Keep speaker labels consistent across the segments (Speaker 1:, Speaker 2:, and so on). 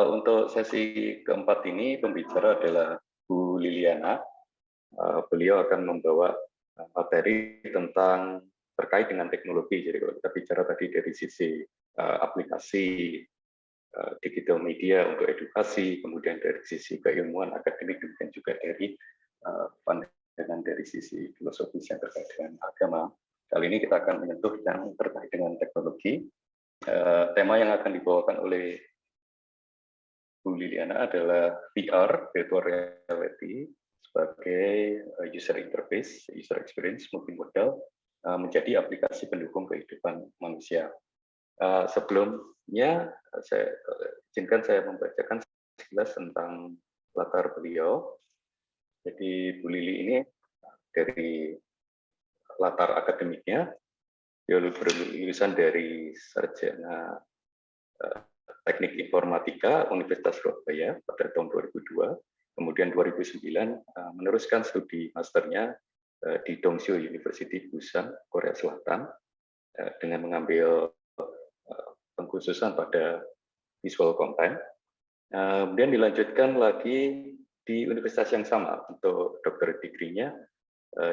Speaker 1: Untuk sesi keempat ini pembicara adalah Bu Liliana. Beliau akan membawa materi tentang terkait dengan teknologi. Jadi kalau kita bicara tadi dari sisi aplikasi digital media untuk edukasi, kemudian dari sisi keilmuan akademik, dan juga dari pandangan dari sisi filosofis yang terkait dengan agama. Kali ini kita akan menyentuh yang terkait dengan teknologi. Tema yang akan dibawakan oleh Bu Liliana adalah VR, Virtual Reality, sebagai user interface, user experience multimodal menjadi aplikasi pendukung kehidupan manusia. Sebelumnya, izinkan saya membacakan sekilas tentang latar beliau. Jadi Bu Lili ini dari latar akademiknya, dia lulusan dari sarjana Teknik Informatika Universitas Surabaya pada tahun 2002, kemudian 2009 meneruskan studi masternya di Dongseo University Busan, Korea Selatan, dengan mengambil pengkhususan pada visual content. Kemudian dilanjutkan lagi di universitas yang sama untuk dokter degree-nya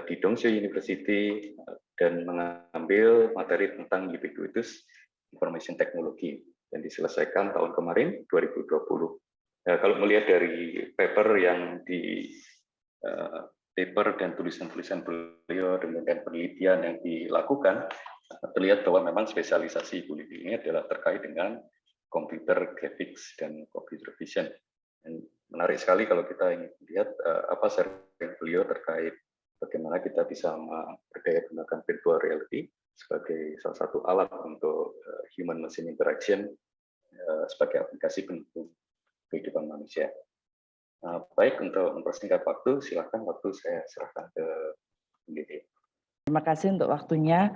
Speaker 1: di Dongseo University dan mengambil materi tentang ubiquitous information technology dan diselesaikan tahun kemarin 2020. Kalau melihat dari paper yang di paper dan tulisan-tulisan beliau dengan penelitian yang dilakukan, terlihat bahwa memang spesialisasi Bu Lili ini adalah terkait dengan computer graphics dan computer vision. Dan menarik sekali kalau kita ingin lihat apa sharing beliau terkait bagaimana kita bisa berdaya gunakan virtual reality sebagai salah satu alat untuk human machine interaction sebagai aplikasi pendukung kehidupan manusia. Baik, untuk mempersingkat waktu, silakan waktu saya serahkan ke Lili.
Speaker 2: Terima kasih untuk waktunya.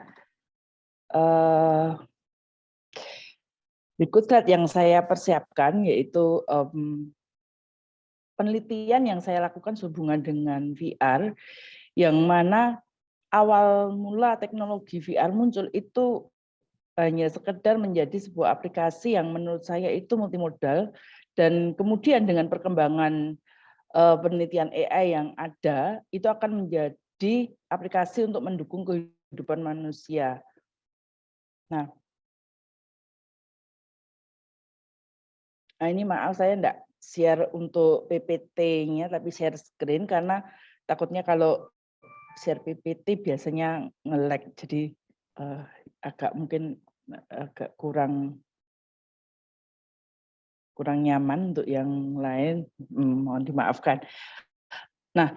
Speaker 2: Berikut slide yang saya persiapkan yaitu penelitian yang saya lakukan sehubungan dengan VR, yang mana awal mula teknologi VR muncul itu hanya sekedar menjadi sebuah aplikasi yang menurut saya itu multimodal, dan kemudian dengan perkembangan penelitian AI yang ada, itu akan menjadi aplikasi untuk mendukung kehidupan manusia. Nah, ini maaf saya enggak share untuk PPT-nya, tapi share screen karena takutnya kalau share PPT biasanya nge-lag, jadi mungkin agak kurang nyaman untuk yang lain, mohon dimaafkan. Nah,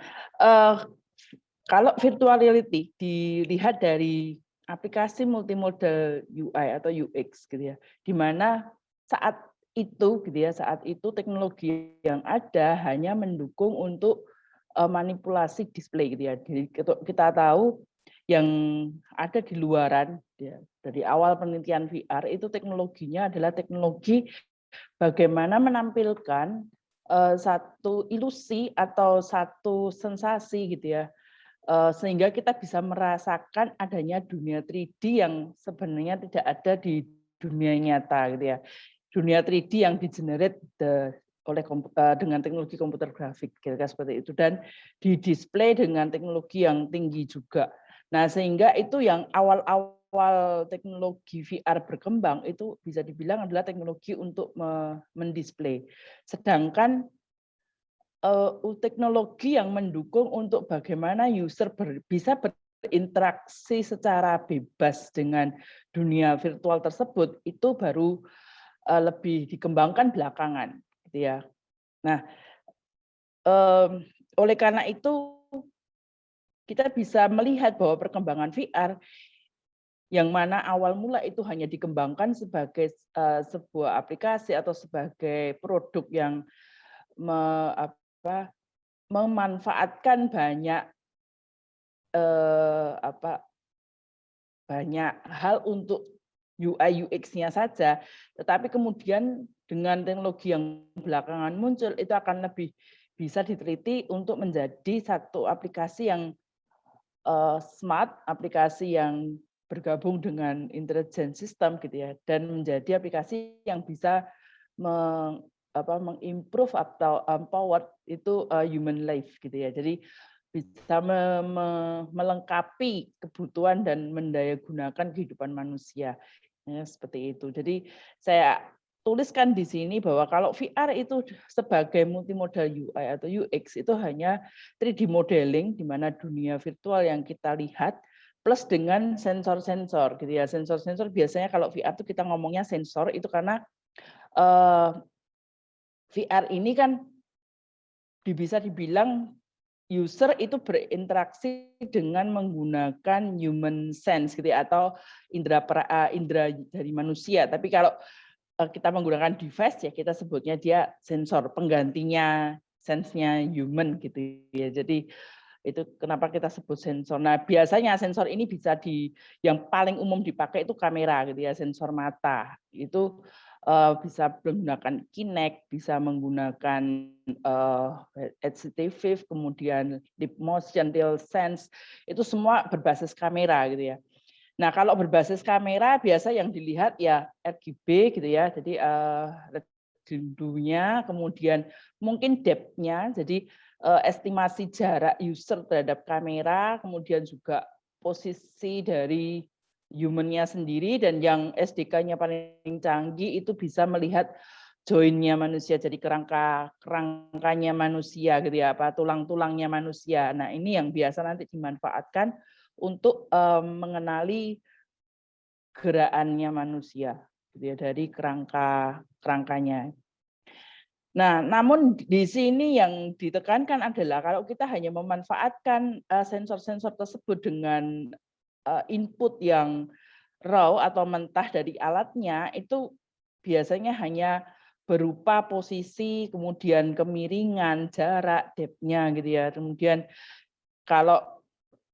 Speaker 2: kalau virtual reality dilihat dari aplikasi multimodal UI atau UX gitu ya, di mana saat itu teknologi yang ada hanya mendukung untuk manipulasi display gitu ya. Jadi kita tahu yang ada di luaran ya, dari awal penelitian VR itu teknologinya adalah teknologi bagaimana menampilkan satu ilusi atau satu sensasi gitu ya, sehingga kita bisa merasakan adanya dunia 3D yang sebenarnya tidak ada di dunia nyata gitu ya. Dunia 3D yang di-generate oleh dengan teknologi komputer grafik kira-kira seperti itu, dan di-display dengan teknologi yang tinggi juga. Nah, sehingga itu yang awal teknologi VR berkembang itu bisa dibilang adalah teknologi untuk mendisplay. Sedangkan teknologi yang mendukung untuk bagaimana user bisa berinteraksi secara bebas dengan dunia virtual tersebut itu baru lebih dikembangkan belakangan, gitu ya. Nah, oleh karena itu kita bisa melihat bahwa perkembangan VR yang mana awal mula itu hanya dikembangkan sebagai sebuah aplikasi atau sebagai produk yang memanfaatkan banyak hal untuk UI UX-nya saja, tetapi kemudian dengan teknologi yang belakangan muncul itu akan lebih bisa diteliti untuk menjadi satu aplikasi yang smart, aplikasi yang bergabung dengan intelligent system gitu ya, dan menjadi aplikasi yang bisa mengimprove atau empower itu human life gitu ya. Jadi bisa melengkapi kebutuhan dan mendayagunakan kehidupan manusia. Ya, seperti itu. Jadi saya tuliskan di sini bahwa kalau VR itu sebagai multimodal UI atau UX itu hanya 3D modeling di mana dunia virtual yang kita lihat plus dengan sensor-sensor gitu ya. Sensor-sensor biasanya kalau VR itu kita ngomongnya sensor itu karena VR ini kan bisa dibilang user itu berinteraksi dengan menggunakan human sense gitu ya, atau indera dari manusia. Tapi kalau kita menggunakan device ya kita sebutnya dia sensor, penggantinya sense-nya human gitu ya. Jadi itu kenapa kita sebut sensor. Nah, biasanya sensor ini bisa yang paling umum dipakai itu kamera gitu ya, sensor mata. Itu bisa menggunakan Kinect, bisa menggunakan HTV, kemudian Deep Motion, DualSense, itu semua berbasis kamera gitu ya. Nah, kalau berbasis kamera biasa yang dilihat ya RGB gitu ya. Jadi rindunya, kemudian mungkin depth-nya, jadi estimasi jarak user terhadap kamera, kemudian juga posisi dari human-nya sendiri, dan yang SDK-nya paling canggih itu bisa melihat join-nya manusia, jadi kerangkanya manusia gitu ya, apa tulang-tulangnya manusia. Nah, ini yang biasa nanti dimanfaatkan untuk mengenali gerakannya manusia gitu ya, dari kerangkanya. Nah, namun di sini yang ditekankan adalah kalau kita hanya memanfaatkan sensor-sensor tersebut dengan input yang raw atau mentah dari alatnya, itu biasanya hanya berupa posisi, kemudian kemiringan, jarak, depth-nya gitu ya. Kemudian kalau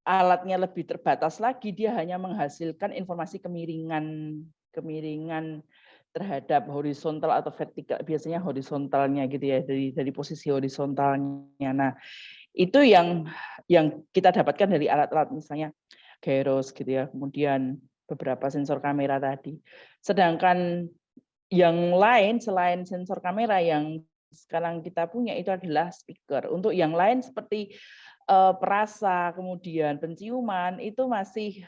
Speaker 2: alatnya lebih terbatas lagi, dia hanya menghasilkan informasi kemiringan terhadap horizontal atau vertikal, biasanya horizontalnya gitu ya, dari posisi horizontalnya. Nah, itu yang kita dapatkan dari alat-alat misalnya gyros gitu ya, kemudian beberapa sensor kamera tadi. Sedangkan yang lain selain sensor kamera yang sekarang kita punya itu adalah speaker. Untuk yang lain seperti perasa, kemudian penciuman itu masih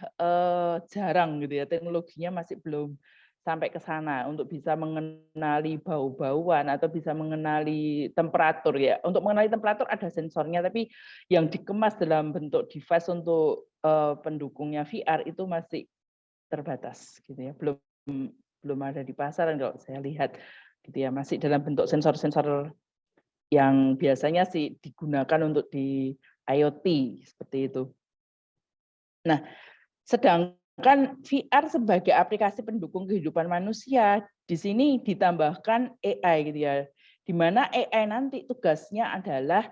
Speaker 2: jarang gitu ya, teknologinya masih belum sampai ke sana untuk bisa mengenali bau-bauan atau bisa mengenali temperatur ya. Untuk mengenali temperatur ada sensornya, tapi yang dikemas dalam bentuk device untuk pendukungnya VR itu masih terbatas gitu ya, belum ada di pasaran kalau saya lihat gitu ya, masih dalam bentuk sensor-sensor yang biasanya sih digunakan untuk di IoT seperti itu. Nah, sedangkan VR sebagai aplikasi pendukung kehidupan manusia, di sini ditambahkan AI gitu ya, di mana AI nanti tugasnya adalah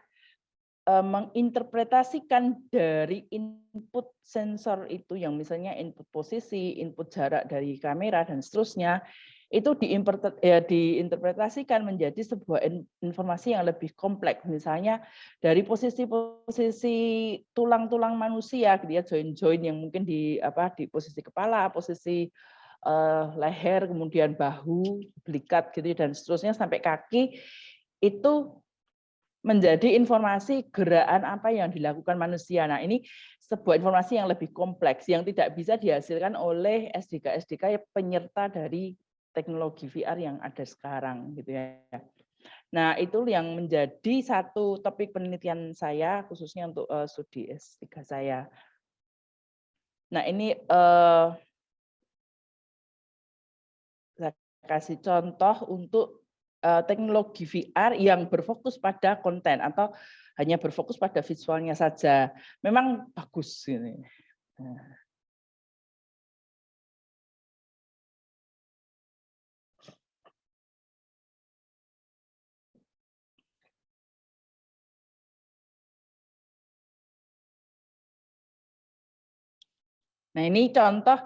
Speaker 2: menginterpretasikan dari input sensor itu yang misalnya input posisi, input jarak dari kamera dan seterusnya, itu diinterpretasikan menjadi sebuah informasi yang lebih kompleks, misalnya dari posisi-posisi tulang-tulang manusia gitu ya, join-join yang mungkin di posisi kepala, posisi leher, kemudian bahu, belikat gitu dan seterusnya sampai kaki, itu menjadi informasi gerakan apa yang dilakukan manusia. Nah, ini sebuah informasi yang lebih kompleks yang tidak bisa dihasilkan oleh SDK-SDK penyerta dari teknologi VR yang ada sekarang gitu ya. Nah, itu yang menjadi satu topik penelitian saya khususnya untuk studi S3 saya. Nah, ini saya kasih contoh untuk teknologi VR yang berfokus pada konten atau hanya berfokus pada visualnya saja. Memang bagus ini. Nah, ini contoh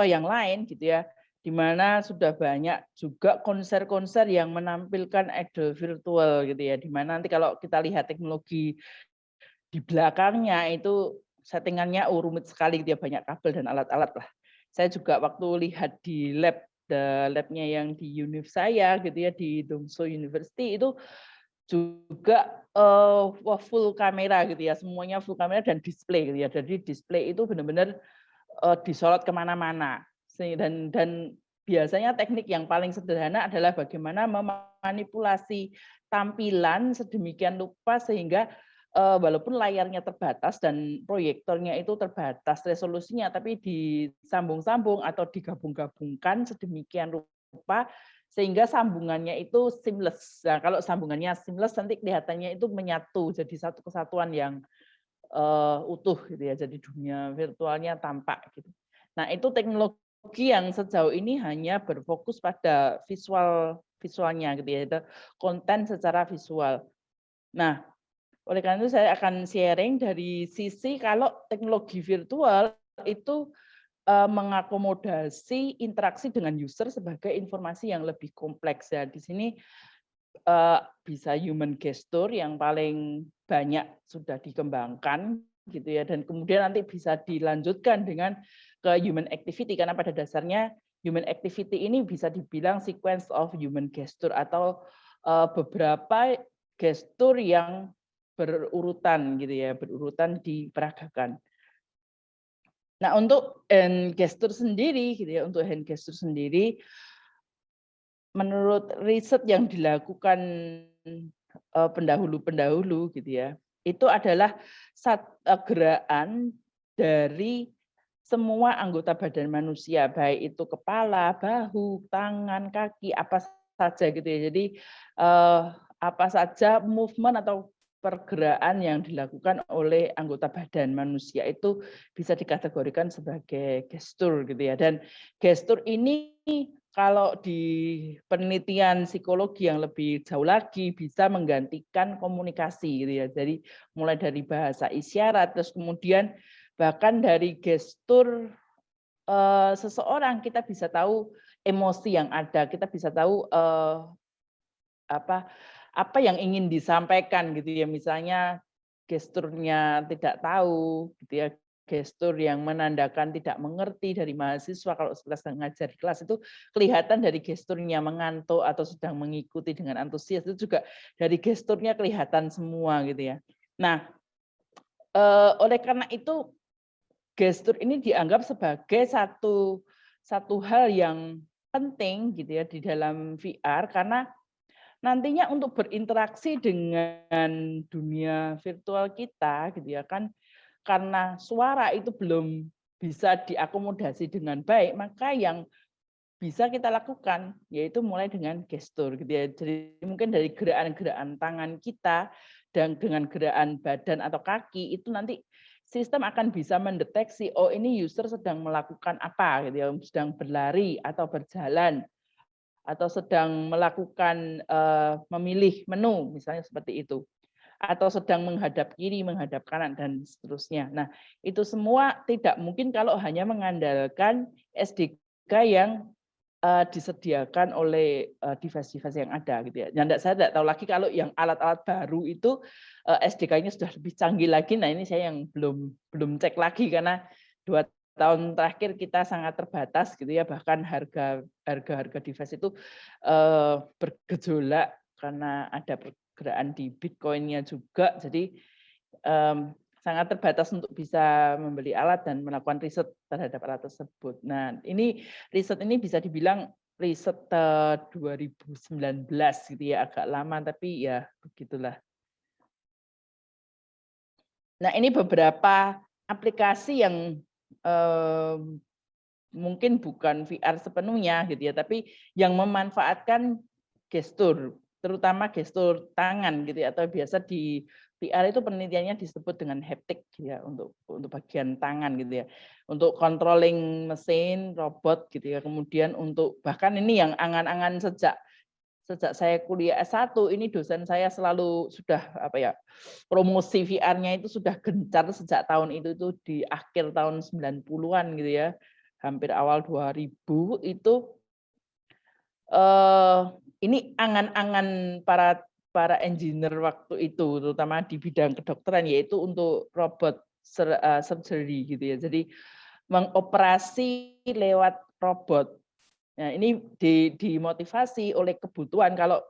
Speaker 2: yang lain gitu ya. di mana sudah banyak juga konser-konser yang menampilkan idol virtual gitu ya, di mana nanti kalau kita lihat teknologi di belakangnya itu settingannya rumit sekali gitu ya, banyak kabel dan alat-alat lah. Saya juga waktu lihat di labnya yang di univ saya gitu ya, di Dongseo University itu juga full kamera gitu ya, semuanya full kamera dan display gitu ya. Jadi display itu benar-benar disorot kemana-mana. Dan biasanya teknik yang paling sederhana adalah bagaimana memanipulasi tampilan sedemikian rupa sehingga walaupun layarnya terbatas dan proyektornya itu terbatas resolusinya, tapi disambung-sambung atau digabung-gabungkan sedemikian rupa sehingga sambungannya itu seamless. Nah, kalau sambungannya seamless nanti kelihatannya itu menyatu jadi satu kesatuan yang utuh gitu ya. Jadi dunia virtualnya tampak gitu. Nah, itu teknologi yang sejauh ini hanya berfokus pada visualnya gitu ya, itu konten secara visual. Nah, oleh karena itu saya akan sharing dari sisi kalau teknologi virtual itu mengakomodasi interaksi dengan user sebagai informasi yang lebih kompleks ya. Di sini bisa human gesture yang paling banyak sudah dikembangkan gitu ya, dan kemudian nanti bisa dilanjutkan dengan ke human activity karena pada dasarnya human activity ini bisa dibilang sequence of human gesture atau beberapa gestur yang berurutan gitu ya, berurutan diperagakan. Nah, untuk hand gesture sendiri gitu ya, untuk hand gesture sendiri menurut riset yang dilakukan pendahulu-pendahulu gitu ya, itu adalah gerakan dari semua anggota badan manusia, baik itu kepala, bahu, tangan, kaki, apa saja gitu ya. Jadi apa saja movement atau pergerakan yang dilakukan oleh anggota badan manusia itu bisa dikategorikan sebagai gestur gitu ya. Dan gestur ini kalau di penelitian psikologi yang lebih jauh lagi bisa menggantikan komunikasi gitu ya. Jadi mulai dari bahasa isyarat terus kemudian bahkan dari gestur seseorang kita bisa tahu emosi yang ada, kita bisa tahu apa yang ingin disampaikan gitu ya. Misalnya gesturnya tidak tahu gitu ya, gestur yang menandakan tidak mengerti dari mahasiswa kalau sedang ngajar di kelas itu kelihatan dari gesturnya mengantuk atau sedang mengikuti dengan antusias itu juga dari gesturnya kelihatan semua gitu ya. Nah, oleh karena itu gestur ini dianggap sebagai satu hal yang penting gitu ya di dalam VR karena nantinya untuk berinteraksi dengan dunia virtual kita gitu ya kan, karena suara itu belum bisa diakomodasi dengan baik, maka yang bisa kita lakukan yaitu mulai dengan gestur gitu ya. Jadi mungkin dari gerakan-gerakan tangan kita dan dengan gerakan badan atau kaki itu nanti sistem akan bisa mendeteksi oh ini user sedang melakukan apa gitu ya, sedang berlari atau berjalan atau sedang melakukan memilih menu misalnya seperti itu atau sedang menghadap kiri, menghadap kanan dan seterusnya. Nah, itu semua tidak mungkin kalau hanya mengandalkan SDK yang disediakan oleh device-device yang ada gitu ya. Saya tidak tahu lagi kalau yang alat-alat baru itu SDK-nya sudah lebih canggih lagi. Nah, ini saya yang belum cek lagi karena 2 tahun terakhir kita sangat terbatas gitu ya, bahkan harga device itu bergejolak karena ada pergerakan di Bitcoin-nya juga. Jadi sangat terbatas untuk bisa membeli alat dan melakukan riset terhadap alat tersebut. Nah, ini riset ini bisa dibilang riset 2019 gitu ya, agak lama tapi ya begitulah. Nah, ini beberapa aplikasi yang mungkin bukan VR sepenuhnya gitu ya, tapi yang memanfaatkan gestur, terutama gestur tangan gitu ya, atau biasa di VR itu penelitiannya disebut dengan haptic ya untuk bagian tangan gitu ya. Untuk controlling mesin, robot gitu ya. Kemudian untuk bahkan ini yang angan-angan sejak saya kuliah S1 ini dosen saya selalu sudah promosi VR-nya itu sudah gencar sejak tahun itu di akhir tahun 90-an gitu ya. hampir awal 2000 itu ini angan-angan para engineer waktu itu, terutama di bidang kedokteran, yaitu untuk robot surgery gitu ya. Jadi mengoperasi lewat robot. Nah, ini dimotivasi oleh kebutuhan kalau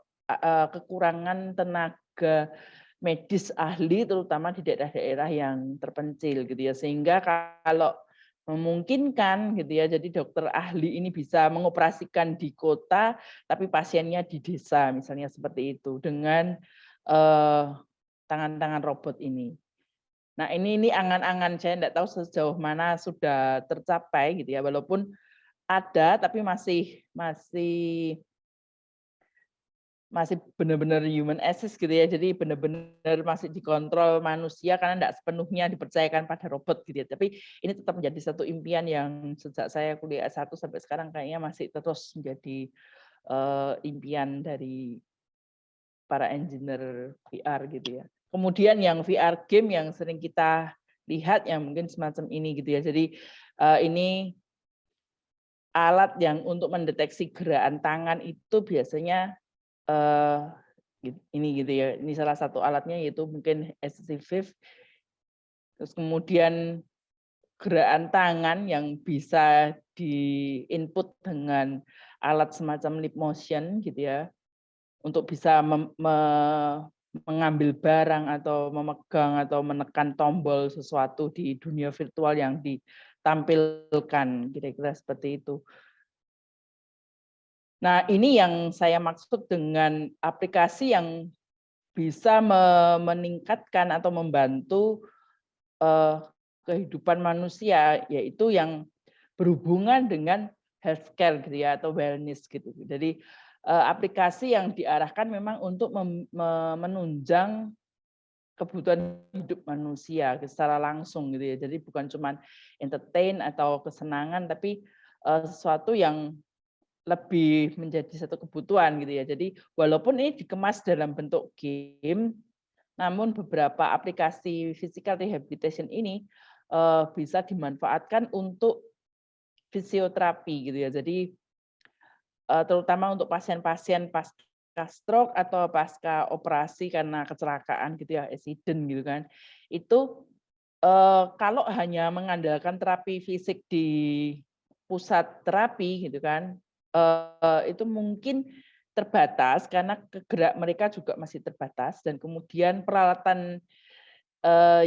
Speaker 2: kekurangan tenaga medis ahli, terutama di daerah-daerah yang terpencil gitu ya. Sehingga kalau memungkinkan gitu ya, jadi dokter ahli ini bisa mengoperasikan di kota, tapi pasiennya di desa, misalnya seperti itu, dengan tangan-tangan robot ini. Nah, ini angan-angan, saya tidak tahu sejauh mana sudah tercapai gitu ya, walaupun ada, tapi masih benar-benar human assist gitu ya, jadi benar-benar masih dikontrol manusia karena tidak sepenuhnya dipercayakan pada robot gitu ya. Tapi ini tetap menjadi satu impian yang sejak saya kuliah S1 sampai sekarang kayaknya masih terus menjadi impian dari para engineer VR gitu ya. Kemudian yang VR game yang sering kita lihat yang mungkin semacam ini gitu ya. Jadi ini alat yang untuk mendeteksi gerakan tangan itu biasanya ini gitu ya. Ini salah satu alatnya yaitu mungkin HTC Vive. Terus kemudian gerakan tangan yang bisa di-input dengan alat semacam lip motion gitu ya. Untuk bisa mengambil barang atau memegang atau menekan tombol sesuatu di dunia virtual yang ditampilkan, kira-kira seperti itu. Nah, ini yang saya maksud dengan aplikasi yang bisa meningkatkan atau membantu kehidupan manusia, yaitu yang berhubungan dengan healthcare gitu ya, atau wellness gitu. Jadi aplikasi yang diarahkan memang untuk menunjang kebutuhan hidup manusia secara langsung gitu ya. Jadi bukan cuma entertain atau kesenangan, tapi sesuatu yang lebih menjadi satu kebutuhan gitu ya. Jadi walaupun ini dikemas dalam bentuk game, namun beberapa aplikasi physical rehabilitation ini bisa dimanfaatkan untuk fisioterapi gitu ya. Jadi terutama untuk pasien-pasien pasca stroke atau pasca operasi karena kecelakaan gitu ya, accident gitu kan. Itu kalau hanya mengandalkan terapi fisik di pusat terapi gitu kan, itu mungkin terbatas karena gerak mereka juga masih terbatas dan kemudian peralatan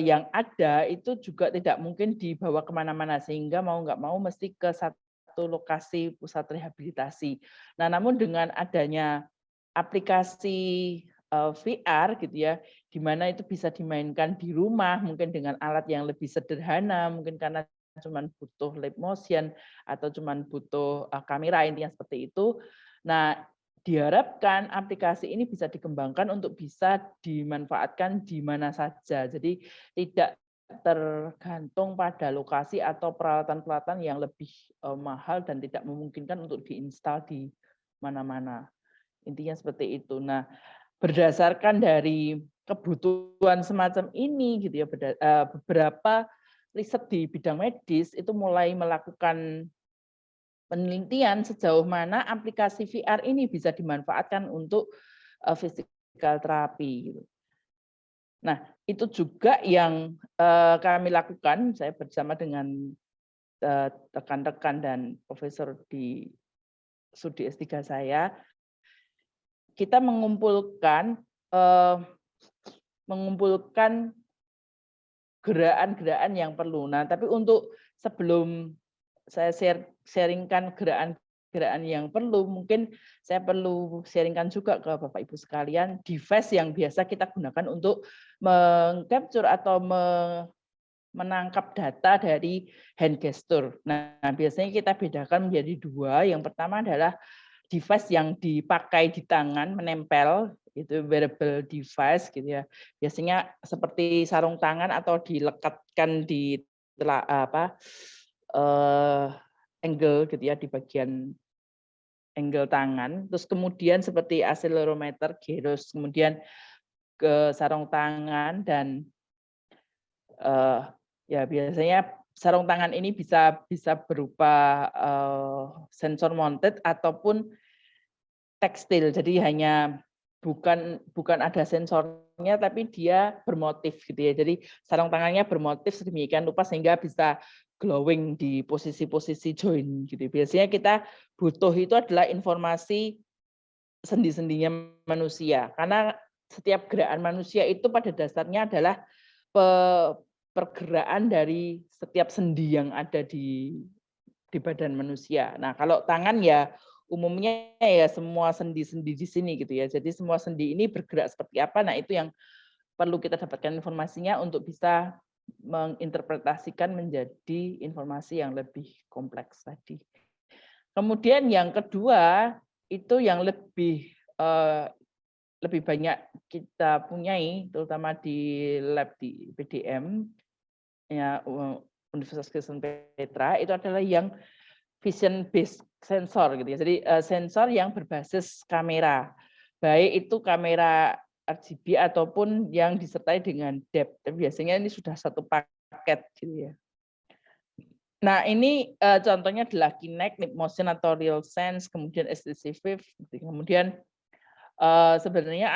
Speaker 2: yang ada itu juga tidak mungkin dibawa kemana-mana sehingga mau nggak mau mesti ke satu lokasi pusat rehabilitasi. Nah, namun dengan adanya aplikasi VR gitu ya, di mana itu bisa dimainkan di rumah mungkin dengan alat yang lebih sederhana, mungkin karena cuma butuh lip motion atau cuma butuh kamera, intinya seperti itu. Nah, diharapkan aplikasi ini bisa dikembangkan untuk bisa dimanfaatkan di mana saja. Jadi tidak tergantung pada lokasi atau peralatan-peralatan yang lebih mahal dan tidak memungkinkan untuk diinstal di mana-mana. Intinya seperti itu. Nah, berdasarkan dari kebutuhan semacam ini gitu ya, beberapa riset di bidang medis itu mulai melakukan penelitian sejauh mana aplikasi VR ini bisa dimanfaatkan untuk physical terapi. Nah, itu juga yang kami lakukan, saya bersama dengan rekan-rekan dan profesor di studi S3 saya, kita mengumpulkan gerakan-gerakan yang perlu. Nah, tapi untuk sebelum saya sharingkan gerakan-gerakan yang perlu, mungkin saya perlu sharingkan juga ke Bapak Ibu sekalian device yang biasa kita gunakan untuk mengcapture atau menangkap data dari hand gesture. Nah, biasanya kita bedakan menjadi dua. Yang pertama adalah device yang dipakai di tangan, menempel, itu wearable device gitu ya. Biasanya seperti sarung tangan atau dilekatkan di angle gitu ya, di bagian angle tangan. Terus kemudian seperti accelerometer, gyros, kemudian ke sarung tangan dan ya biasanya sarung tangan ini bisa berupa sensor mounted ataupun tekstil. Jadi hanya bukan ada sensornya, tapi dia bermotif gitu ya. Jadi sarung tangannya bermotif sedemikian rupa sehingga bisa glowing di posisi-posisi join gitu. Biasanya kita butuh itu adalah informasi sendi-sendinya manusia, karena setiap gerakan manusia itu pada dasarnya adalah pergerakan dari setiap sendi yang ada di badan manusia. Nah, kalau tangan ya umumnya ya semua sendi-sendi di sini gitu ya. Jadi semua sendi ini bergerak seperti apa, nah itu yang perlu kita dapatkan informasinya untuk bisa menginterpretasikan menjadi informasi yang lebih kompleks tadi. Kemudian yang kedua, itu yang lebih banyak kita punyai, terutama di lab di PDM, ya, Universitas Kristen Petra, itu adalah yang vision based sensor gitu ya. Jadi sensor yang berbasis kamera, baik itu kamera RGB ataupun yang disertai dengan depth. Biasanya ini sudah satu paket gitu ya. Nah ini contohnya adalah Kinect, Leap Motion atau Real Sense, kemudian HTC Vive, kemudian sebenarnya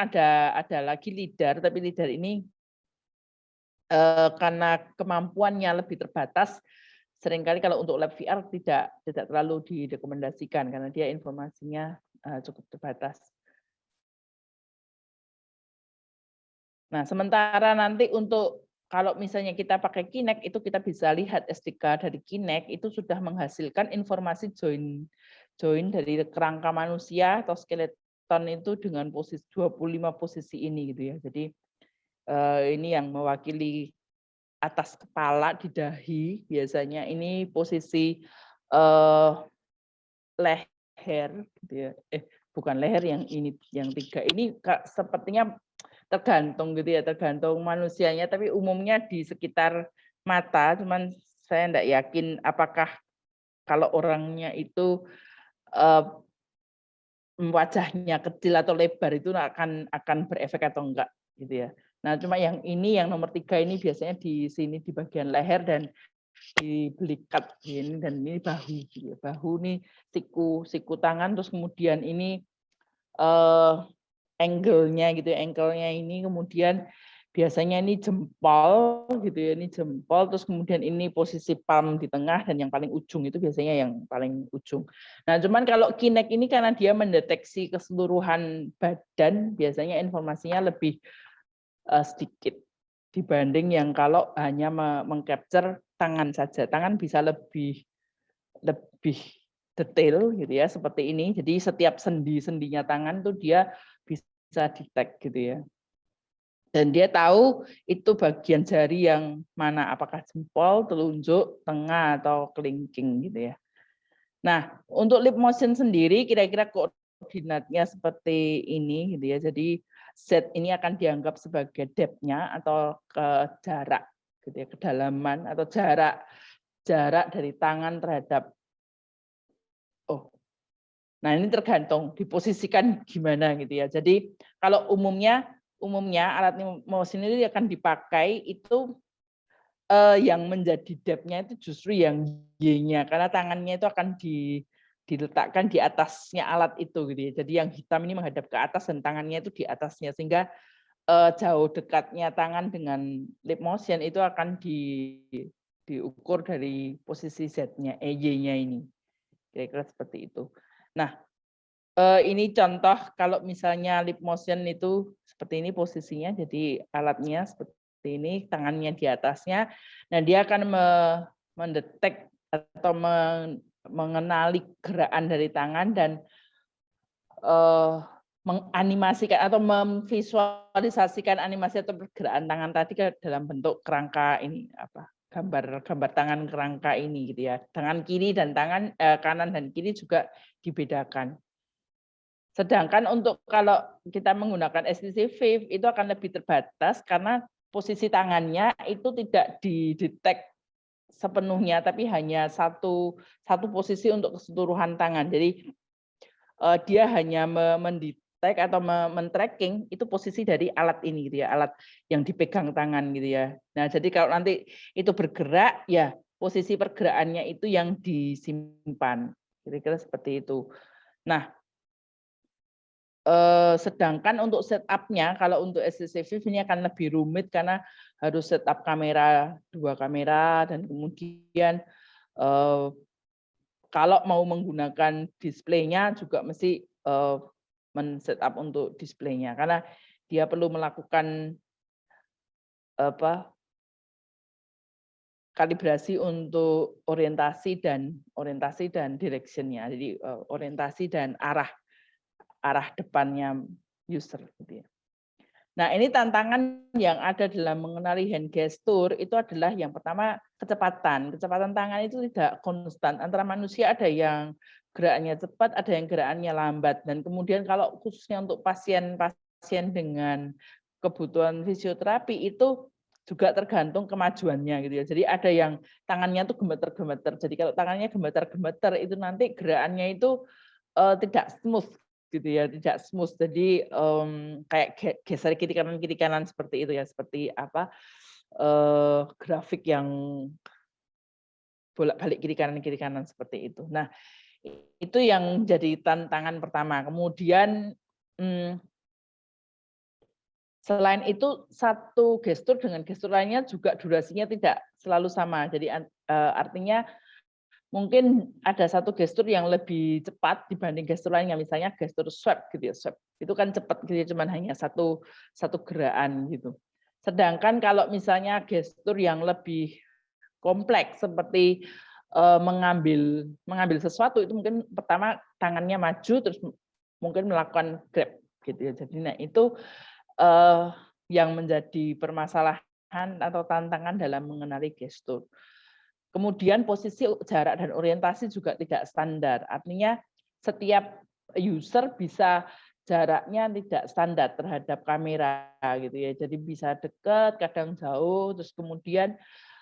Speaker 2: ada lagi LIDAR, tapi LIDAR ini karena kemampuannya lebih terbatas, seringkali kalau untuk lab VR tidak terlalu direkomendasikan karena dia informasinya cukup terbatas. Nah, sementara nanti untuk kalau misalnya kita pakai Kinect itu kita bisa lihat SD card dari Kinect itu sudah menghasilkan informasi join dari kerangka manusia atau skeleton itu dengan posisi 25 posisi ini gitu ya. Jadi ini yang mewakili atas kepala di dahi, biasanya ini posisi leher gitu ya. Bukan leher yang ini, yang 3 ini sepertinya tergantung gitu ya, tergantung manusianya, tapi umumnya di sekitar mata, cuman saya enggak yakin apakah kalau orangnya itu wajahnya kecil atau lebar itu akan berefek atau enggak gitu ya. Nah, cuma yang ini yang nomor 3 ini biasanya di sini di bagian leher dan di belikat ini, dan ini bahu gitu ya. Bahu ini siku tangan, terus kemudian ini angle-nya gitu ya. Angle-nya ini kemudian biasanya ini jempol gitu ya, ini jempol, terus kemudian ini posisi palm di tengah, dan yang paling ujung itu biasanya yang paling ujung. Nah, cuman kalau Kinect ini karena dia mendeteksi keseluruhan badan, biasanya informasinya lebih sedikit dibanding yang kalau hanya mengcapture tangan saja. Tangan bisa lebih detail gitu ya, seperti ini. Jadi setiap sendi-sendinya tangan tuh dia bisa detect gitu ya. Dan dia tahu itu bagian jari yang mana, apakah jempol, telunjuk, tengah, atau kelingking gitu ya. Nah, untuk lip motion sendiri kira-kira koordinatnya seperti ini gitu ya. Jadi Z ini akan dianggap sebagai depth-nya atau jarak gitu ya, kedalaman atau jarak dari tangan terhadap Nah, ini tergantung diposisikan gimana gitu ya. Jadi kalau umumnya alat motion ini akan dipakai itu yang menjadi depth-nya itu justru yang Y-nya, karena tangannya itu akan diletakkan di atasnya alat itu gitu ya. Jadi yang hitam ini menghadap ke atas dan tangannya itu di atasnya, sehingga jauh dekatnya tangan dengan lip motion itu akan diukur dari posisi Z-nya, Y-nya ini. Kira-kira seperti itu. Nah, ini contoh kalau misalnya lip motion itu seperti ini posisinya, jadi alatnya seperti ini, tangannya di atasnya. Nah, dia akan mendetek atau mengenali gerakan dari tangan dan menganimasikan atau memvisualisasikan animasi atau pergerakan tangan tadi ke dalam bentuk kerangka ini gambar tangan kerangka ini gitu ya. Tangan kiri dan tangan kanan dan kiri juga dibedakan. Sedangkan untuk kalau kita menggunakan HTC Vive itu akan lebih terbatas karena posisi tangannya itu tidak didetek sepenuhnya, tapi hanya satu posisi untuk keseluruhan tangan. Jadi dia hanya mendetek atau men-tracking itu posisi dari alat ini gitu ya, alat yang dipegang tangan gitu ya. Nah, jadi kalau nanti itu bergerak ya posisi pergerakannya itu yang disimpan. Kira-kira seperti itu. Nah, sedangkan untuk setup-nya, kalau untuk assistive ini akan lebih rumit karena harus setup kamera, 2 kamera, dan kemudian kalau mau menggunakan display-nya juga mesti men-setup untuk display-nya, karena dia perlu melakukan kalibrasi untuk orientasi dan direction-nya. Jadi orientasi dan arah depannya user gitu ya. Nah, ini tantangan yang ada dalam mengenali hand gesture itu adalah yang pertama kecepatan. Kecepatan tangan itu tidak konstan. Antara manusia ada yang gerakannya cepat, ada yang gerakannya lambat. Dan kemudian kalau khususnya untuk pasien-pasien dengan kebutuhan fisioterapi itu juga tergantung kemajuannya gitu ya. Jadi ada yang tangannya tuh gemeter-gemeter. Jadi kalau tangannya gemeter-gemeter itu nanti gerakannya itu tidak smooth gitu ya, tidak smooth. Jadi kayak geser kiri kanan seperti itu ya, seperti grafik yang bolak-balik kiri kanan seperti itu. Nah, itu yang jadi tantangan pertama. Kemudian selain itu satu gestur dengan gestur lainnya juga durasinya tidak selalu sama. Jadi artinya mungkin ada satu gestur yang lebih cepat dibanding gestur lainnya, misalnya gestur swipe gitu ya, swipe. Itu kan cepat gitu ya, cuman hanya satu gerakan gitu. Sedangkan kalau misalnya gestur yang lebih kompleks seperti mengambil sesuatu itu mungkin pertama tangannya maju terus mungkin melakukan grab gitu ya. Jadi nah itu yang menjadi permasalahan atau tantangan dalam mengenali gestur. Kemudian posisi jarak dan orientasi juga tidak standar. Artinya setiap user bisa jaraknya tidak standar terhadap kamera gitu ya. Jadi bisa dekat, kadang jauh, terus kemudian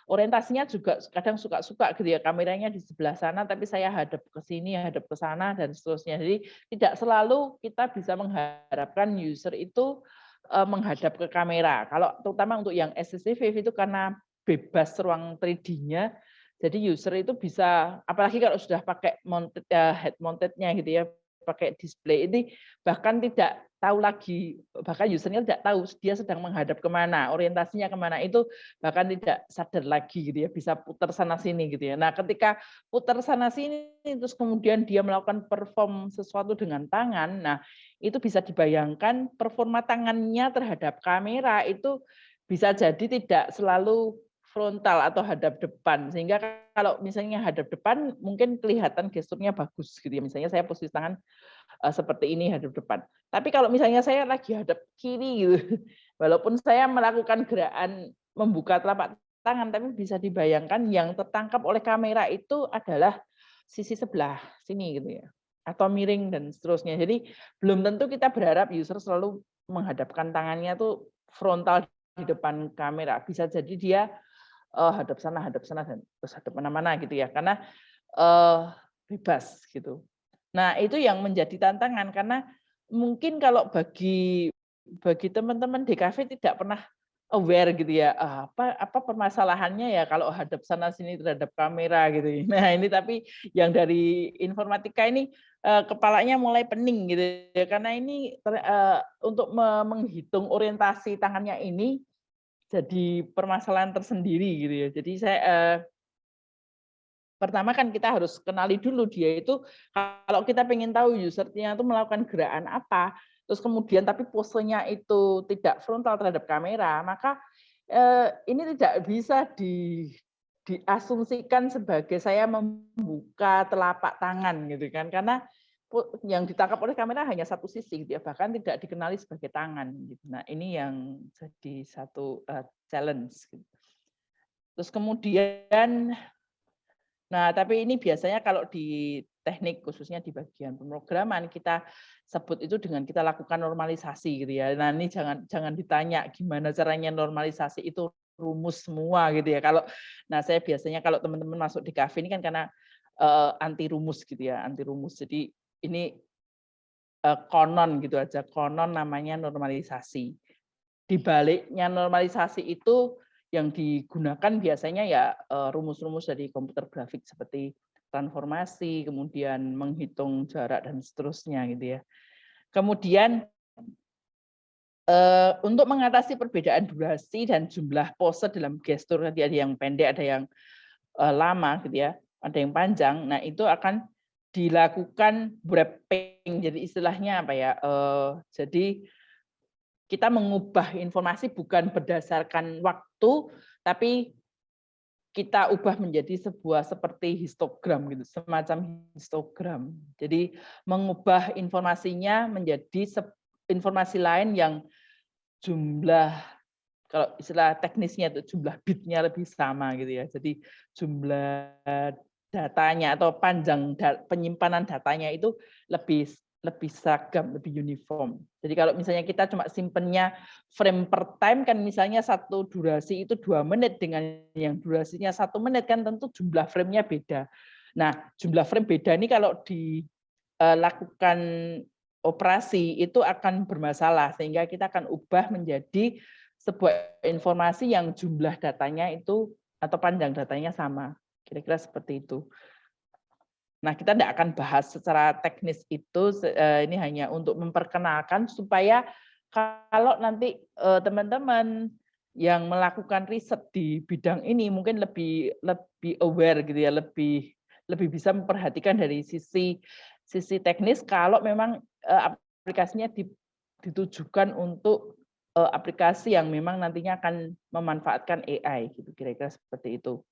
Speaker 2: orientasinya juga kadang suka-suka gitu ya. Kameranya di sebelah sana tapi saya hadap ke sini, hadap ke sana dan seterusnya. Jadi tidak selalu kita bisa mengharapkan user itu menghadap ke kamera. Kalau terutama untuk yang assistive itu karena bebas ruang 3D-nya, jadi user itu bisa, apalagi kalau sudah pakai mounted head mounted-nya gitu ya, pakai display ini bahkan tidak tahu lagi, bahkan usernya tidak tahu dia sedang menghadap kemana, orientasinya kemana, itu bahkan tidak sadar lagi gitu ya, bisa putar sana sini gitu ya. Nah, ketika putar sana sini terus kemudian dia melakukan perform sesuatu dengan tangan, nah itu bisa dibayangkan performa tangannya terhadap kamera itu bisa jadi tidak selalu frontal atau hadap depan, sehingga kalau misalnya hadap depan mungkin kelihatan gesturnya bagus gitu ya, misalnya saya posisi tangan seperti ini hadap depan. Tapi kalau misalnya saya lagi hadap kiri gitu, walaupun saya melakukan gerakan membuka telapak tangan, tapi bisa dibayangkan yang tertangkap oleh kamera itu adalah sisi sebelah sini gitu ya, atau miring dan seterusnya. Jadi belum tentu kita berharap user selalu menghadapkan tangannya tuh frontal di depan kamera. Bisa jadi dia hadap sana dan terus hadap mana-mana gitu ya, karena bebas gitu. Nah, itu yang menjadi tantangan karena mungkin kalau bagi teman-teman DKV tidak pernah aware gitu ya, apa permasalahannya ya kalau hadap sana sini terhadap kamera gitu. Nah, ini tapi yang dari informatika ini kepalanya mulai pening gitu ya, karena ini untuk menghitung orientasi tangannya ini jadi permasalahan tersendiri gitu ya. Jadi saya pertama kan kita harus kenali dulu dia itu kalau kita pengen tahu usernya itu melakukan gerakan apa, terus kemudian tapi posenya itu tidak frontal terhadap kamera, maka ini tidak bisa diasumsikan sebagai saya membuka telapak tangan gitu kan, karena yang ditangkap oleh kamera hanya satu sisi gitu ya, bahkan tidak dikenali sebagai tangan gitu. Nah, ini yang jadi satu challenge gitu. Terus kemudian tapi ini biasanya kalau di teknik khususnya di bagian pemrograman kita sebut itu dengan kita lakukan normalisasi gitu ya. Nah, ini jangan ditanya gimana caranya normalisasi, itu rumus semua gitu ya. Saya biasanya kalau teman-teman masuk di kafe ini kan karena anti rumus gitu ya, anti rumus. Jadi ini konon gitu aja, konon namanya normalisasi. Di baliknya normalisasi itu yang digunakan biasanya ya rumus-rumus dari komputer grafik seperti transformasi, kemudian menghitung jarak dan seterusnya gitu ya. Kemudian untuk mengatasi perbedaan durasi dan jumlah pose dalam gestur, tadi ada yang pendek, ada yang lama gitu ya, ada yang panjang. Nah, itu akan dilakukan wrapping. Jadi istilahnya apa ya? Jadi kita mengubah informasi bukan berdasarkan waktu, tapi kita ubah menjadi sebuah seperti histogram gitu, semacam histogram. Jadi mengubah informasinya menjadi informasi lain yang jumlah, kalau istilah teknisnya itu jumlah bitnya lebih sama gitu ya. Jadi jumlah datanya atau panjang penyimpanan datanya itu lebih seragam, lebih uniform. Jadi kalau misalnya kita cuma simpennya frame per time kan, misalnya satu durasi itu 2 menit dengan yang durasinya 1 menit kan tentu jumlah frame-nya beda. Nah, jumlah frame beda ini kalau dilakukan operasi itu akan bermasalah, sehingga kita akan ubah menjadi sebuah informasi yang jumlah datanya itu atau panjang datanya sama. Kira-kira seperti itu. Nah, kita tidak akan bahas secara teknis itu, ini hanya untuk memperkenalkan supaya kalau nanti teman-teman yang melakukan riset di bidang ini mungkin lebih aware gitu ya, lebih bisa memperhatikan dari sisi teknis kalau memang aplikasinya ditujukan untuk aplikasi yang memang nantinya akan memanfaatkan AI gitu, kira-kira seperti itu.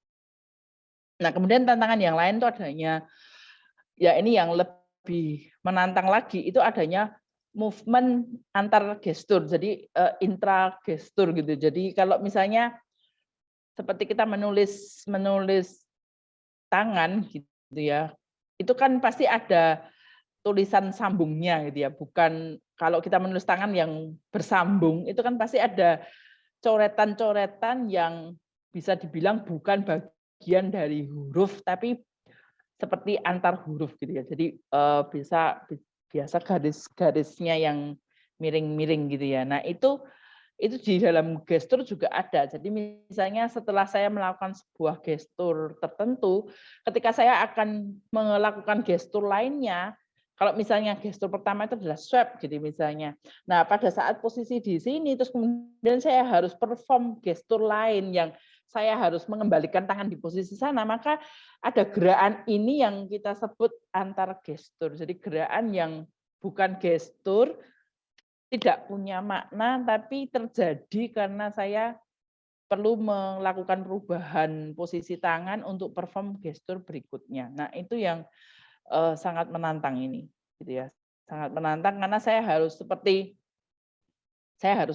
Speaker 2: Nah, kemudian tantangan yang lain itu adanya, ya ini yang lebih menantang lagi, itu adanya movement antar gestur, jadi intra gestur gitu. Jadi kalau misalnya seperti kita menulis tangan gitu ya, itu kan pasti ada tulisan sambungnya gitu ya, bukan kalau kita menulis tangan yang bersambung, itu kan pasti ada coretan-coretan yang bisa dibilang bukan bagian dari huruf, tapi seperti antar huruf gitu ya. Jadi biasa garis-garisnya yang miring-miring gitu ya. Nah, itu di dalam gestur juga ada. Jadi misalnya setelah saya melakukan sebuah gestur tertentu, ketika saya akan melakukan gestur lainnya, kalau misalnya gestur pertama itu adalah swipe gitu misalnya. Nah, pada saat posisi di sini terus kemudian saya harus perform gestur lain yang saya harus mengembalikan tangan di posisi sana, maka ada gerakan ini yang kita sebut antar gestur. Jadi gerakan yang bukan gestur, tidak punya makna, tapi terjadi karena saya perlu melakukan perubahan posisi tangan untuk perform gestur berikutnya. Nah, itu yang sangat menantang ini, gitu ya. Sangat menantang karena saya harus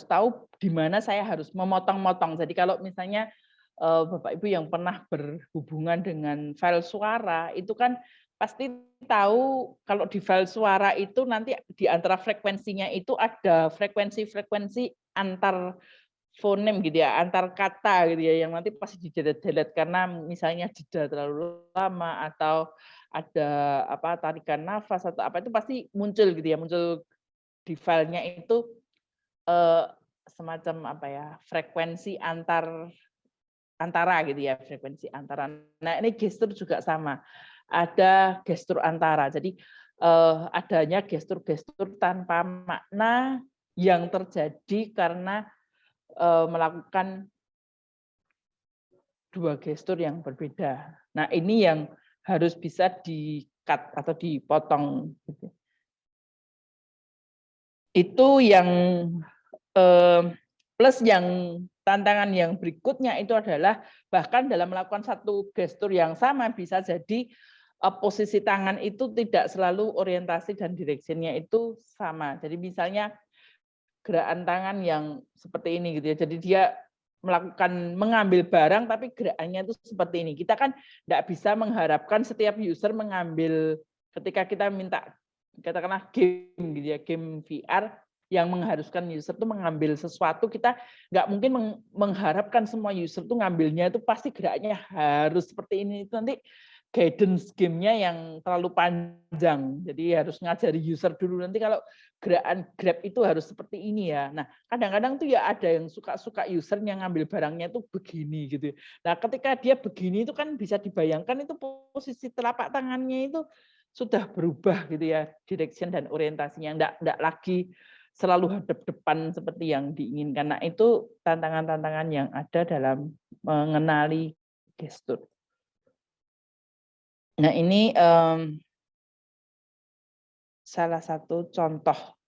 Speaker 2: tahu di mana saya harus memotong-motong. Jadi kalau misalnya Bapak Ibu yang pernah berhubungan dengan file suara, itu kan pasti tahu kalau di file suara itu nanti di antara frekuensinya itu ada frekuensi-frekuensi antar fonem gitu ya, antar kata gitu ya, yang nanti pasti di-delete karena misalnya jeda terlalu lama atau ada tarikan nafas atau apa, itu pasti muncul gitu ya, muncul di filenya itu semacam frekuensi antara gitu ya, frekuensi antara. Nah, ini gestur juga sama. Ada gestur antara. Jadi adanya gestur-gestur tanpa makna yang terjadi karena melakukan dua gestur yang berbeda. Nah, ini yang harus bisa di-cut atau dipotong. Itu yang plus yang tantangan yang berikutnya itu adalah bahkan dalam melakukan satu gestur yang sama bisa jadi posisi tangan itu tidak selalu orientasi dan direksinya itu sama. Jadi misalnya gerakan tangan yang seperti ini gitu ya. Jadi dia mengambil barang tapi gerakannya itu seperti ini. Kita kan tidak bisa mengharapkan setiap user mengambil ketika kita minta katakanlah game gitu ya, game VR yang mengharuskan user itu mengambil sesuatu, kita nggak mungkin mengharapkan semua user itu ngambilnya itu pasti geraknya harus seperti ini. Itu nanti guidance game-nya yang terlalu panjang. Jadi harus ngajari user dulu. Nanti kalau gerakan Grab itu harus seperti ini ya. Nah, kadang-kadang tuh ya ada yang suka-suka user yang ngambil barangnya itu begini gitu. Nah, ketika dia begini itu kan bisa dibayangkan itu posisi telapak tangannya itu sudah berubah gitu ya, direction dan orientasinya. Enggak lagi selalu hadap depan seperti yang diinginkan. Nah, itu tantangan-tantangan yang ada dalam mengenali gestur. Nah, ini salah satu contoh.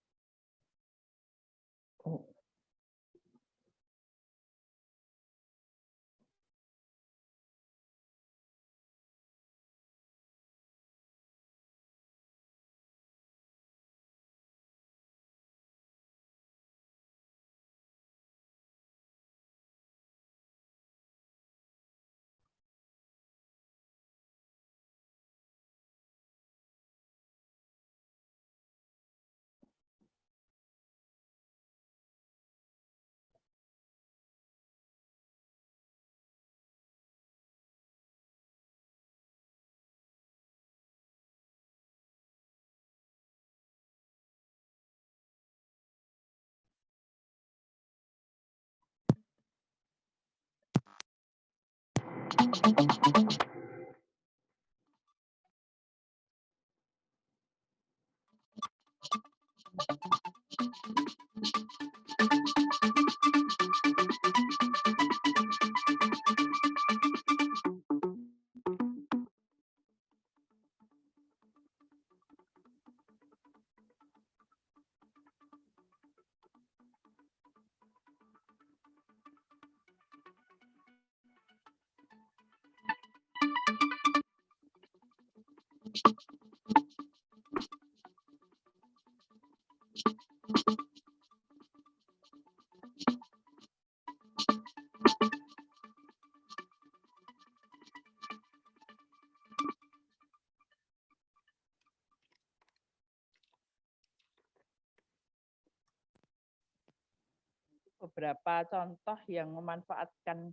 Speaker 2: Beberapa contoh yang memanfaatkan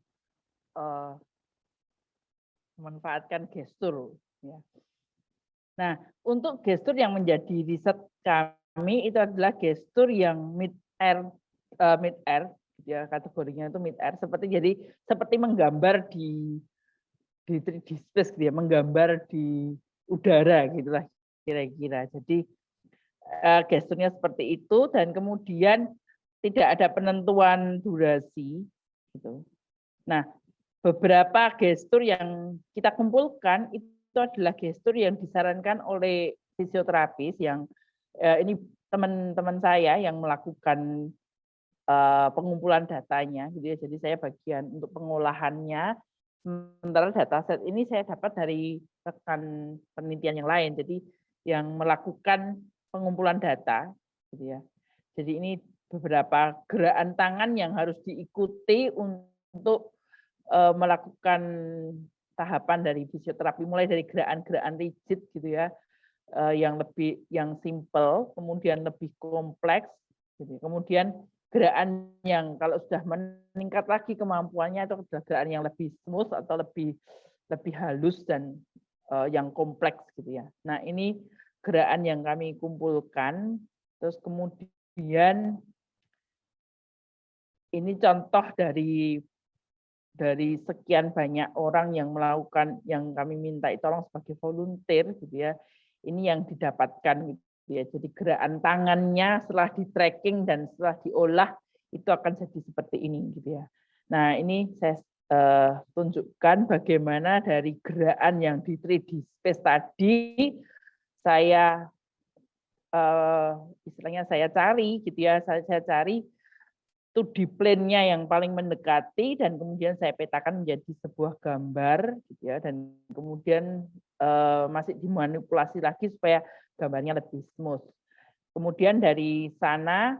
Speaker 2: gestur. Ya. Nah, untuk gestur yang menjadi riset kami itu adalah gestur yang mid air, ya kategorinya itu mid air, seperti menggambar di 3D space, gitu ya, menggambar di udara gitulah kira-kira. Jadi gesturnya seperti itu dan kemudian tidak ada penentuan durasi gitu. Nah, beberapa gestur yang kita kumpulkan itu adalah gestur yang disarankan oleh fisioterapis yang ini teman-teman saya yang melakukan pengumpulan datanya gitu ya. Jadi saya bagian untuk pengolahannya. Sementara dataset ini saya dapat dari rekan penelitian yang lain. Jadi yang melakukan pengumpulan data gitu ya. Jadi ini beberapa gerakan tangan yang harus diikuti untuk melakukan tahapan dari fisioterapi, mulai dari gerakan-gerakan rigid gitu ya, yang simple, kemudian lebih kompleks, gitu. Kemudian gerakan yang kalau sudah meningkat lagi kemampuannya itu adalah gerakan yang lebih smooth atau lebih halus dan yang kompleks gitu ya. Nah, ini gerakan yang kami kumpulkan, terus kemudian ini contoh dari sekian banyak orang yang melakukan, yang kami minta tolong sebagai volunteer gitu ya. Ini yang didapatkan gitu ya. Jadi gerakan tangannya setelah di tracking dan setelah diolah itu akan jadi seperti ini gitu ya. Nah, ini saya tunjukkan bagaimana dari gerakan yang di 3D space tadi saya istilahnya saya cari gitu ya. Saya cari 2D plane-nya yang paling mendekati dan kemudian saya petakan menjadi sebuah gambar gitu ya, dan kemudian masih dimanipulasi lagi supaya gambarnya lebih smooth. Kemudian dari sana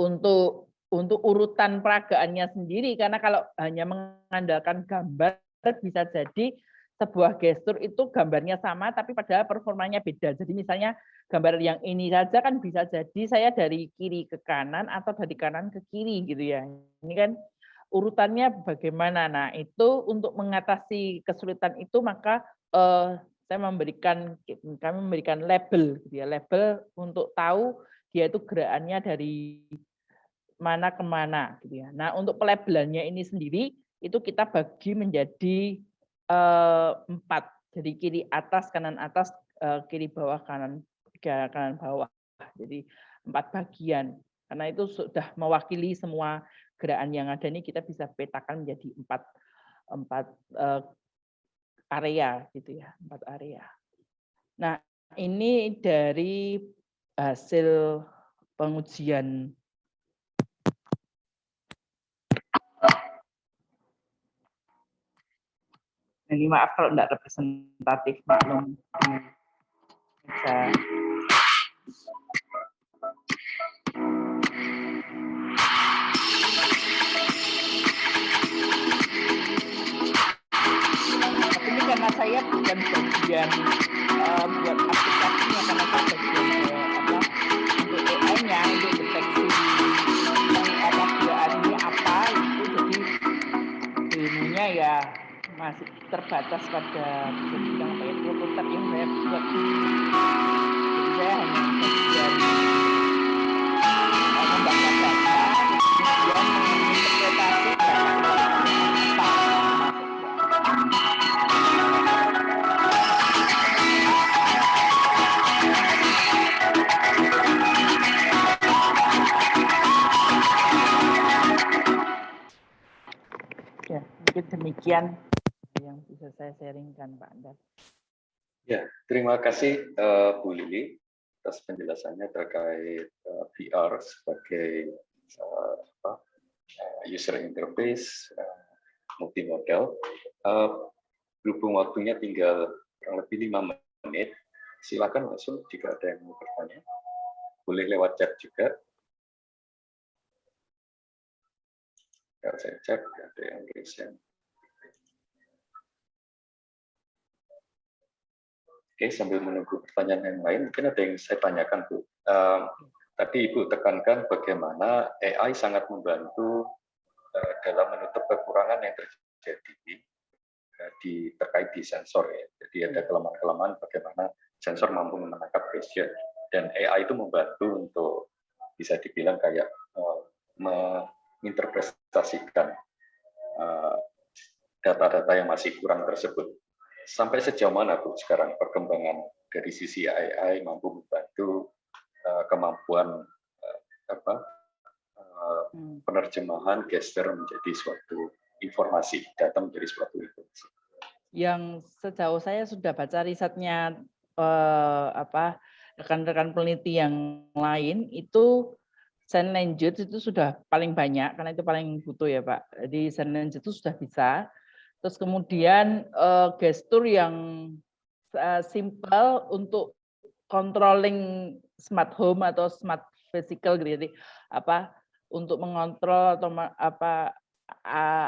Speaker 2: untuk urutan peragaannya sendiri, karena kalau hanya mengandalkan gambar bisa jadi sebuah gestur itu gambarnya sama tapi padahal performanya beda. Jadi misalnya gambar yang ini saja kan bisa jadi saya dari kiri ke kanan atau dari kanan ke kiri gitu ya. Ini kan urutannya bagaimana. Nah, itu untuk mengatasi kesulitan itu maka kami memberikan label gitu ya, label untuk tahu dia itu gerakannya dari mana ke mana gitu ya. Nah, untuk pelabelannya ini sendiri itu kita bagi menjadi 4. Jadi kiri atas, kanan atas, kiri bawah, kanan bawah. Jadi 4 bagian. Karena itu sudah mewakili semua gerakan yang ada ini, kita bisa petakan menjadi 4 area gitu ya, 4 area. Nah, ini dari hasil pengujian. Ini maaf kalau tidak representatif, maklum. Bisa. Ini karena saya bukan bagian buat aplikasinya, karena saya bagian untuk AI-nya, untuk deteksi gerakan ini apa, itu jadi ilmunya ya masih terbatas pada bisa dibilang apa ya, prototipe yang saya buat. Jadi saya hanya bagian membaca data, kemudian menginterpretasi data apa. Ya, mungkin demikian yang bisa saya sharingkan, Pak Andar.
Speaker 1: Ya, terima kasih Bu Lili atas penjelasannya terkait VR sebagai user interface multimodal. Berhubung waktunya tinggal kurang lebih 5 menit, silakan langsung jika ada yang mau bertanya. Boleh lewat chat juga. Kalau saya cek, ada yang present. Oke, sambil menunggu pertanyaan yang lain, mungkin ada yang saya tanyakan, Bu. Tadi Ibu tekankan bagaimana AI sangat membantu dalam menutup kekurangan yang terjadi terkait di sensor ya. Jadi ada kelemahan-kelemahan bagaimana sensor mampu menangkap pressure, dan AI itu membantu untuk bisa dibilang kayak menginterpretasikan data-data yang masih kurang tersebut. Sampai sejauh mana Bu sekarang perkembangan dari sisi AI mampu membantu kemampuan penerjemahan gesture menjadi suatu informasi, data menjadi suatu informasi.
Speaker 2: Yang sejauh saya sudah baca risetnya rekan-rekan peneliti yang lain, itu sign language itu sudah paling banyak karena itu paling butuh ya Pak. Jadi sign language itu sudah bisa. Terus kemudian gestur yang simple untuk controlling smart home atau smart physical gitu. Jadi untuk mengontrol atau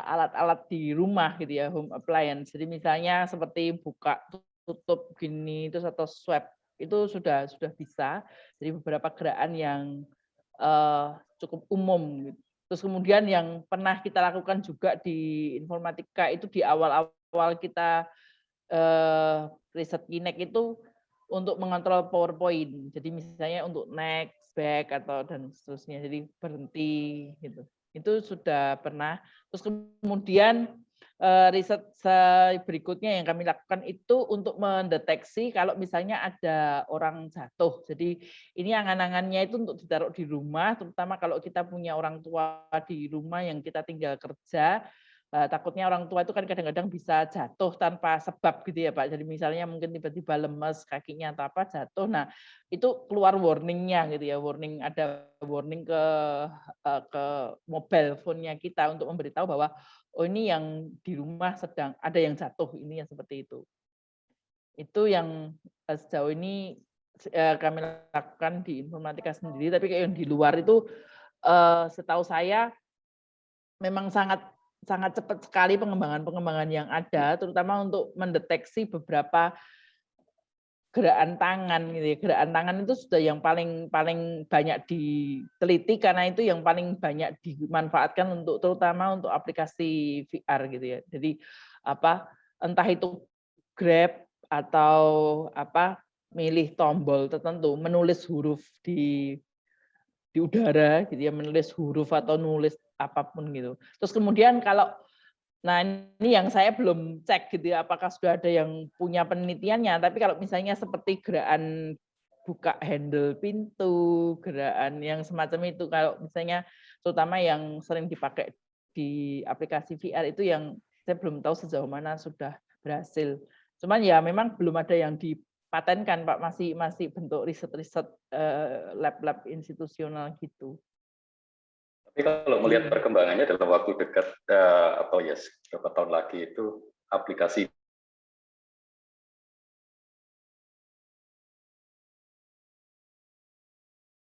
Speaker 2: alat-alat di rumah gitu ya, home appliance. Jadi misalnya seperti buka tutup gini terus atau swipe itu sudah bisa. Jadi beberapa gerakan yang cukup umum gitu. Terus kemudian yang pernah kita lakukan juga di informatika itu di awal-awal kita riset Kinect itu untuk mengontrol PowerPoint. Jadi misalnya untuk next, back atau dan seterusnya. Jadi berhenti gitu. Itu sudah pernah. Terus kemudian riset berikutnya yang kami lakukan itu untuk mendeteksi kalau misalnya ada orang jatuh. Jadi ini angan-angannya itu untuk ditaruh di rumah, terutama kalau kita punya orang tua di rumah yang kita tinggal kerja. Takutnya orang tua itu kan kadang-kadang bisa jatuh tanpa sebab gitu ya Pak. Jadi misalnya mungkin tiba-tiba lemes kakinya atau apa jatuh. Nah itu keluar warningnya gitu ya, ada warning ke mobile phone-nya kita untuk memberitahu bahwa oh ini yang di rumah sedang ada yang jatuh, ini yang seperti itu. Itu yang sejauh ini kami lakukan di informatika sendiri, tapi kayak yang di luar itu setahu saya memang sangat cepat sekali pengembangan yang ada, terutama untuk mendeteksi beberapa gerakan tangan gitu ya. Gerakan tangan itu sudah yang paling banyak diteliti karena itu yang paling banyak dimanfaatkan untuk terutama untuk aplikasi VR gitu ya. Jadi entah itu Grab atau milih tombol tertentu, menulis huruf di udara gitu ya, menulis huruf atau nulis apapun gitu. Terus kemudian nah ini yang saya belum cek gitu ya, apakah sudah ada yang punya penelitiannya, tapi kalau misalnya seperti gerakan buka handle pintu, gerakan yang semacam itu, kalau misalnya terutama yang sering dipakai di aplikasi VR itu yang saya belum tahu sejauh mana sudah berhasil. Cuman ya memang belum ada yang dipatenkan Pak, masih bentuk riset-riset lab-lab institusional gitu.
Speaker 1: Tapi kalau melihat perkembangannya dalam waktu dekat atau ya beberapa tahun lagi itu aplikasi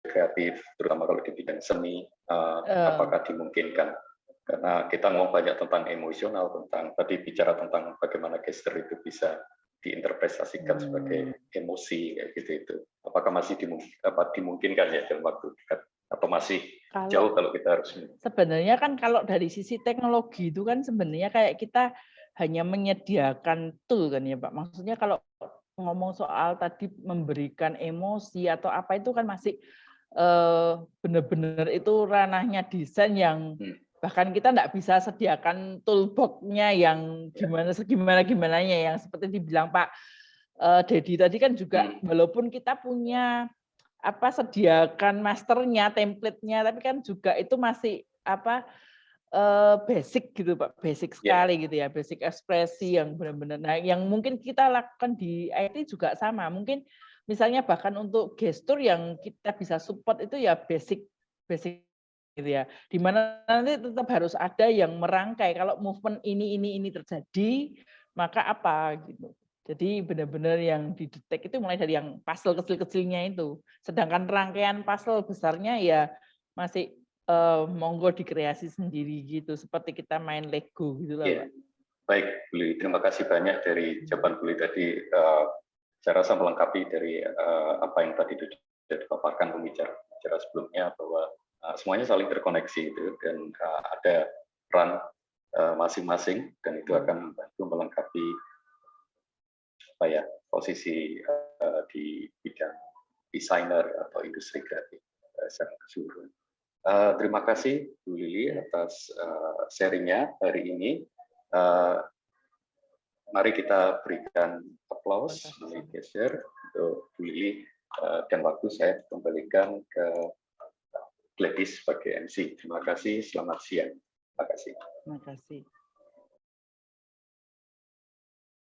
Speaker 1: kreatif, terutama kalau di bidang seni, apakah dimungkinkan? Karena kita ngomong banyak tentang emosional, tadi bicara tentang bagaimana gesture itu bisa diinterpretasikan sebagai emosi kayak gitu itu. Apakah masih dimungkinkan ya dalam waktu dekat atau masih jauh kalau kita harus?
Speaker 2: Sebenarnya kan kalau dari sisi teknologi itu kan sebenarnya kayak kita hanya menyediakan tool kan ya Pak. Maksudnya kalau ngomong soal tadi memberikan emosi atau apa itu kan masih benar-benar itu ranahnya desain yang bahkan kita nggak bisa sediakan toolbox-nya yang gimananya yang seperti dibilang Pak Dedi tadi kan juga walaupun kita punya sediakan masternya, template-nya, tapi kan juga itu masih basic gitu Pak, basic sekali gitu ya, basic ekspresi yang benar-benar. Nah, yang mungkin kita lakukan di IT juga sama. Mungkin misalnya bahkan untuk gestur yang kita bisa support itu ya basic gitu ya. Di mana nanti tetap harus ada yang merangkai kalau movement ini terjadi, maka apa gitu. Jadi benar-benar yang didetek itu mulai dari yang puzzle kecil-kecilnya itu. Sedangkan rangkaian puzzle besarnya ya masih monggo dikreasi sendiri gitu, seperti kita main Lego gitu lah, Pak.
Speaker 1: Baik, Bu Lili, terima kasih banyak dari jawaban Bu Lili tadi. Saya rasa melengkapi dari apa yang tadi sudah dipaparkan pembicara sebelumnya bahwa semuanya saling terkoneksi itu dan ada peran masing-masing dan itu akan membantu melengkapi posisi di bidang desainer atau industri kreatif secara keseluruhan. Terima kasih Bu Lili atas sharingnya hari ini. Mari kita berikan aplaus, geser untuk Bu Lili dan waktu saya kembalikan ke Gladys sebagai MC. Terima kasih, selamat siang. Terima kasih.
Speaker 2: Terima kasih.